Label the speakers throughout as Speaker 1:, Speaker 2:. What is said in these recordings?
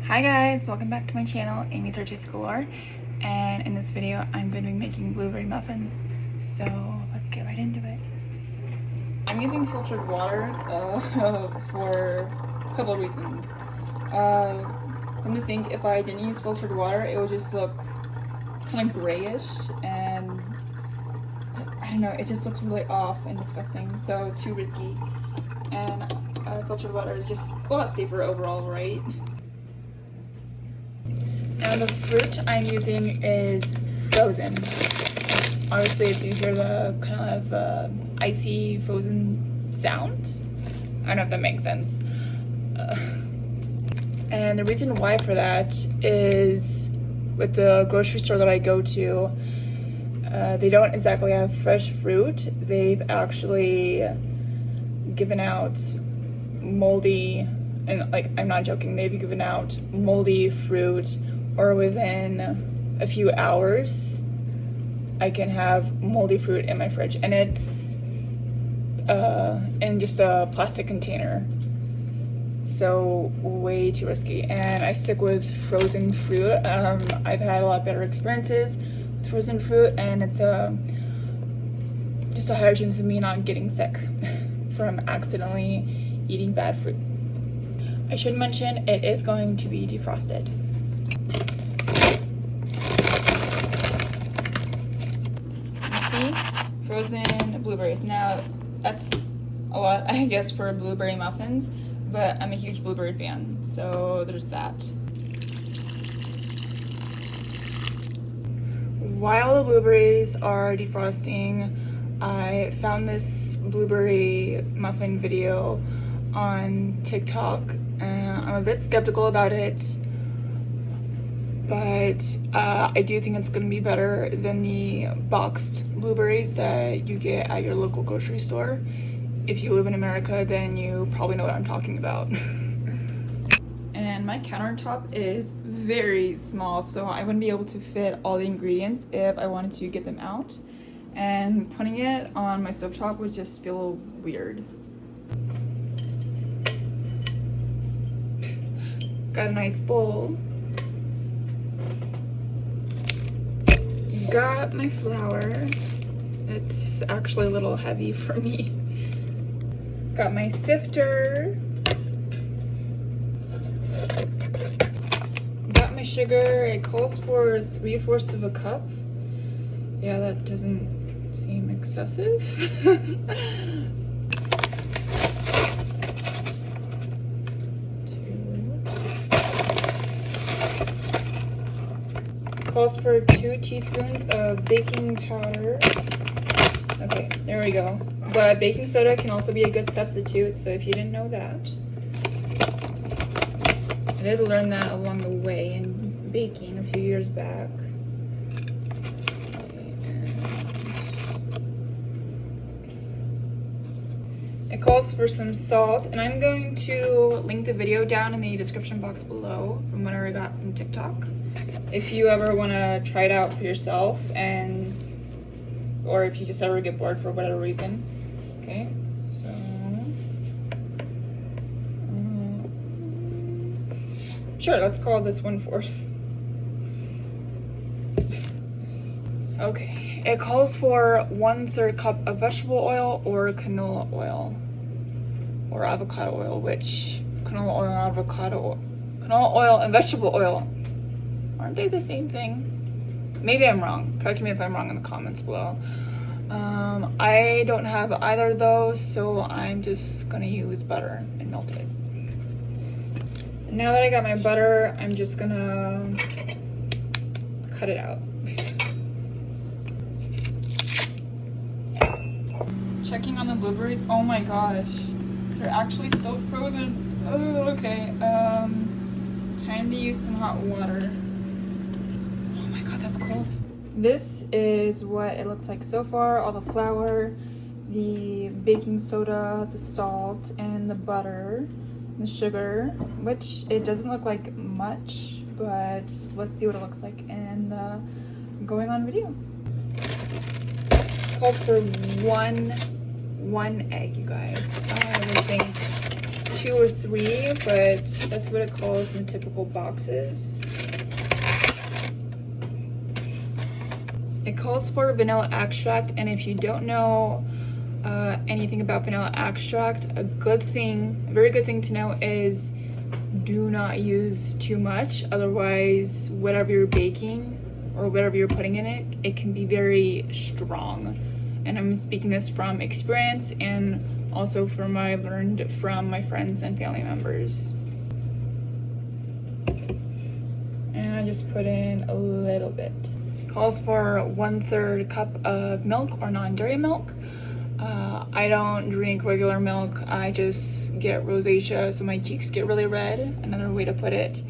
Speaker 1: Hi guys, welcome back to my channel, Amy's Artistic Galore, and in this video I'm going to be making blueberry muffins, so let's get right into it. I'm using filtered water for a couple of reasons. From the sink, if I didn't use filtered water, it would just look kind of grayish, and I don't know, it just looks really off and disgusting, so too risky. And filtered water is just a lot safer overall, right? Now the fruit I'm using is frozen. Obviously, if you hear the kind of icy frozen sound, I don't know if that makes sense. And the reason why for that is with the grocery store that I go to, they don't exactly have fresh fruit. They've actually given out moldy, and like, I'm not joking, they've given out moldy fruit, or within a few hours I can have moldy fruit in my fridge, and it's in just a plastic container, so way too risky. And I stick with frozen fruit. I've had a lot better experiences with frozen fruit, and it's just a higher chance of me not getting sick from accidentally eating bad fruit. I should mention it is going to be defrosted. See? Frozen blueberries. Now, that's a lot, I guess, for blueberry muffins, but I'm a huge blueberry fan, so there's that. While the blueberries are defrosting, I found this blueberry muffin video on TikTok, and I'm a bit skeptical about it, but I do think it's going to be better than the boxed blueberries that you get at your local grocery store. If you live in America, then you probably know what I'm talking about. And my countertop is very small, so I wouldn't be able to fit all the ingredients if I wanted to get them out. And putting it on my stovetop would just feel weird. Got a nice bowl. Got my flour. It's actually a little heavy for me. Got my sifter. Got my sugar. It calls for 3/4 of a cup. Yeah, that doesn't seem excessive. Calls for 2 teaspoons of baking powder. Okay, there we go. But baking soda can also be a good substitute, so if you didn't know that. I did learn that along the way in baking a few years back. It calls for some salt, and I'm going to link the video down in the description box below from what I got from TikTok. If you ever want to try it out for yourself, or if you just ever get bored for whatever reason. Okay, so sure, let's call this 1/4. Okay, it calls for 1/3 cup of vegetable oil or canola oil or avocado oil, which canola oil and vegetable oil, aren't they the same thing? Maybe I'm wrong. Correct me if I'm wrong in the comments below. I don't have either of those, so I'm just gonna use butter and melt it. Now that I got my butter, I'm just gonna cut it out. Checking on the blueberries. Oh my gosh, they're actually still frozen. Oh, okay. Time to use some hot water. Oh my god, that's cold. This is what it looks like so far. All the flour, the baking soda, the salt, and the butter, the sugar, which it doesn't look like much, but let's see what it looks like in the going on video. Calls for one egg, you guys. I would think 2 or 3, but that's what it calls in typical boxes. It calls for vanilla extract, and if you don't know anything about vanilla extract, a very good thing to know is do not use too much, otherwise whatever you're baking or whatever you're putting in it, it can be very strong. And I'm speaking this from experience and also from what I've learned from my friends and family members. And I just put in a little bit. Calls for 1/3 cup of milk or non-dairy milk. I don't drink regular milk. I just get rosacea, so my cheeks get really red, another way to put it.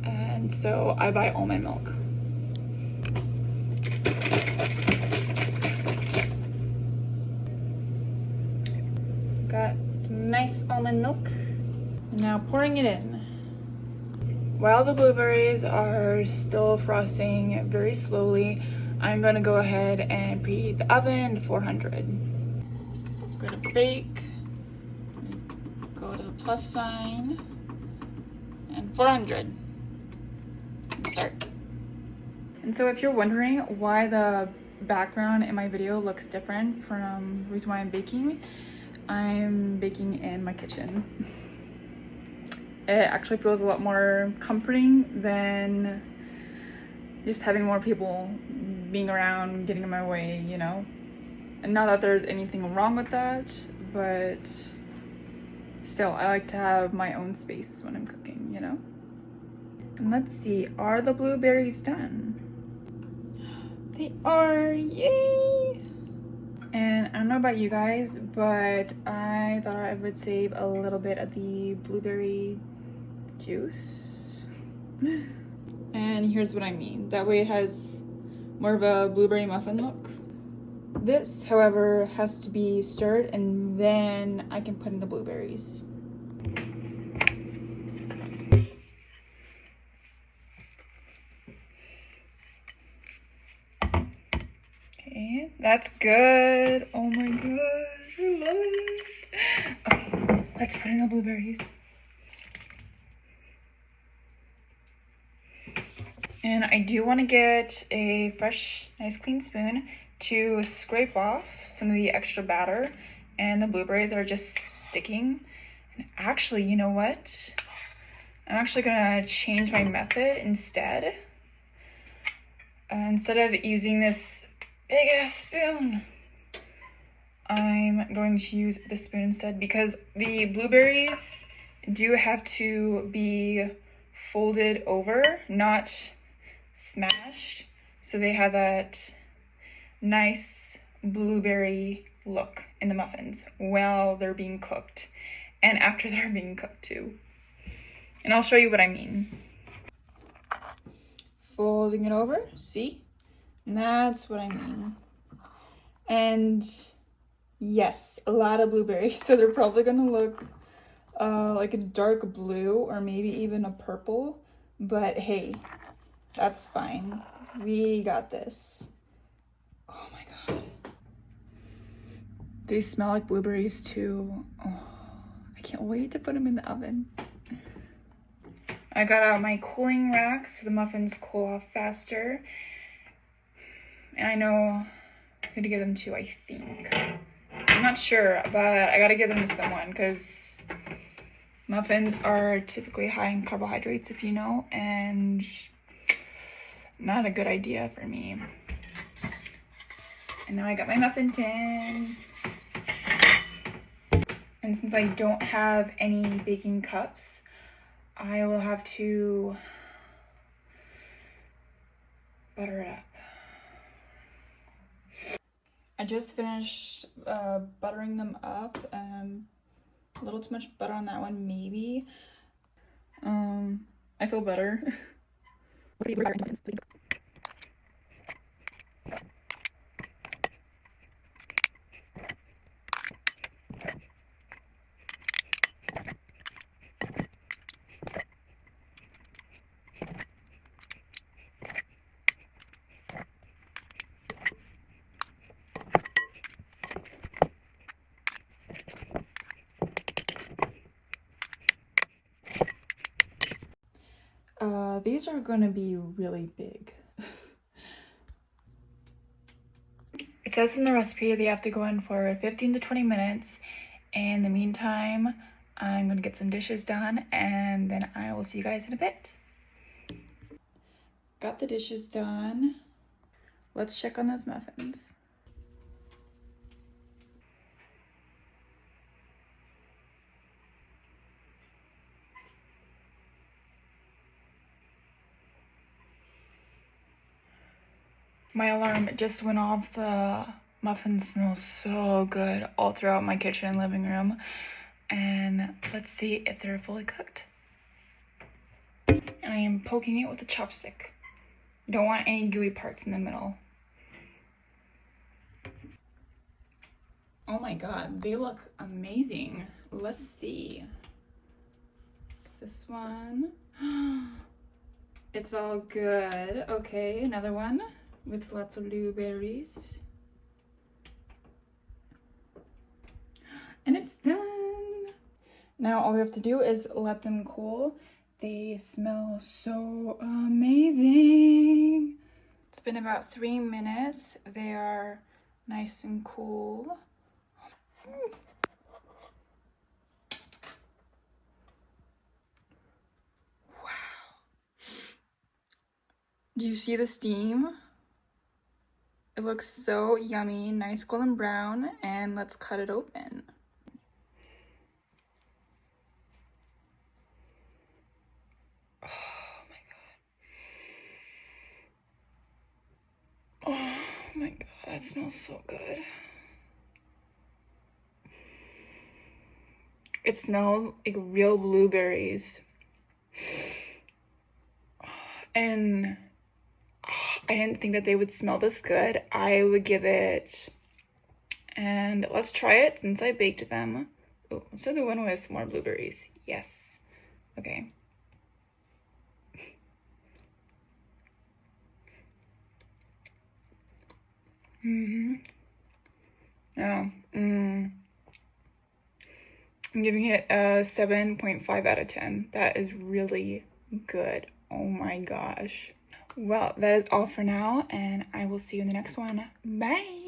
Speaker 1: And so I buy almond milk. Got some nice almond milk. Now pouring it in. While the blueberries are still frosting very slowly, I'm gonna go ahead and preheat the oven to 400. Go to bake, go to the plus sign, and 400, and start. And so if you're wondering why the background in my video looks different from the reason why I'm baking in my kitchen. It actually feels a lot more comforting than just having more people being around, getting in my way, you know? And not that there's anything wrong with that, but still, I like to have my own space when I'm cooking, you know? And let's see, are the blueberries done? They are, yay! And I don't know about you guys, but I thought I would save a little bit of the blueberry juice. And here's what I mean. That way it has more of a blueberry muffin look. This, however, has to be stirred and then I can put in the blueberries. Okay, that's good. Oh my gosh, I love it. Okay, let's put in the blueberries. And I do want to get a fresh, nice clean spoon to scrape off some of the extra batter and the blueberries that are just sticking. And actually, you know what? I'm actually gonna change my method instead. Instead of using this big ass spoon, I'm going to use this spoon instead, because the blueberries do have to be folded over, not smashed, so they have that nice blueberry look in the muffins while they're being cooked and after they're being cooked too. And I'll show you what I mean. Folding it over, see? And that's what I mean. And yes, a lot of blueberries, so they're probably gonna look like a dark blue or maybe even a purple, but hey, that's fine. We got this. Oh my god. They smell like blueberries too. Oh, I can't wait to put them in the oven. I got out my cooling rack so the muffins cool off faster. And I know who to give them to, I think. I'm not sure, but I gotta give them to someone because muffins are typically high in carbohydrates, if you know, and not a good idea for me. And now I got my muffin tin. And since I don't have any baking cups, I will have to butter it up. I just finished buttering them up. A little too much butter on that one, maybe. I feel better. These are gonna be really big. It says in the recipe they have to go in for 15 to 20 minutes. In the meantime, I'm gonna get some dishes done and then I will see you guys in a bit. Got the dishes done. Let's check on those muffins. My alarm just went off. The muffins smell so good all throughout my kitchen and living room. And let's see if they're fully cooked. And I am poking it with a chopstick. You don't want any gooey parts in the middle. Oh my god, they look amazing. Let's see. This one. It's all good. Okay, another one with lots of blueberries. And it's done. Now all we have to do is let them cool. They smell so amazing. It's been about 3 minutes. They are nice and cool. Wow. Do you see the steam? It looks so yummy, nice golden brown, and let's cut it open. Oh my god, that smells so good. It smells like real blueberries. And I didn't think that they would smell this good. I would give it, and let's try it since I baked them. Oh, so the one with more blueberries. Yes. Okay. Yeah. I'm giving it a 7.5 out of 10. That is really good. Oh my gosh. Well, that is all for now, and I will see you in the next one. Bye!